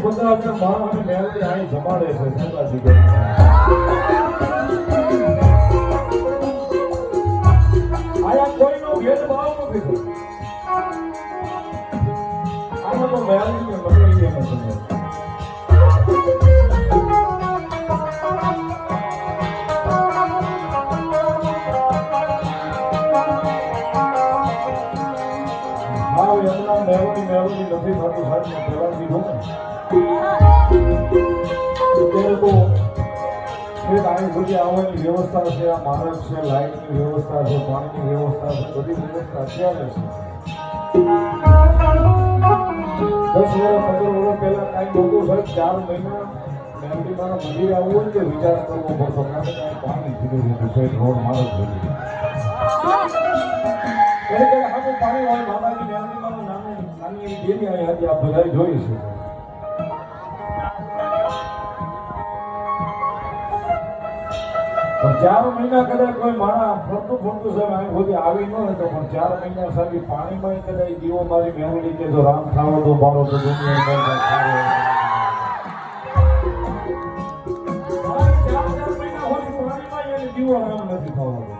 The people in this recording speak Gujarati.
15,000 માણસોને મેળવી અહીં જમાડે છે સંગાજી કે આયા કોઈનો ભેદભાવ નથી આમાં તો મેળવી ને મંડળી એમ છે મેળવણી નથી થતું સાહેબ પહેલા કીધું ને અત્યારે તો અહીં બધી આવવાની વ્યવસ્થા છે આ માર્ગ છે લાઇટની વ્યવસ્થા છે પાણીની વ્યવસ્થા છે બધી વ્યવસ્થા અત્યારે છે 10 વર્ષ 15 વર્ષ પહેલા કાંઈ નહોતું સાહેબ 4 મહિના મેરડીમાના મંદિરે આવવું હોય કે વિચાર કરવો પડતો કારણ કે પાણી કીધું હતું સાહેબ રોડ મારો જ હતી પાણી હોય બાબાજી મેરડીમાનું નાની એવી દેવી આવી હતી આ બધા જોઈ છે પણ 4 મહિના કદાચ કોઈ માણસ ફરતું સાહેબ અહીં બધી આવી ન હતો પણ 4 મહિના સાહેબ પાણીમાં કદાચ દીવો મારી મેરડી કે તો રામ ખાવો તો બાળો તો દુનિયા 4 મહિના હોય પાણીમાં એને દીવો રામ નથી ખાવાનો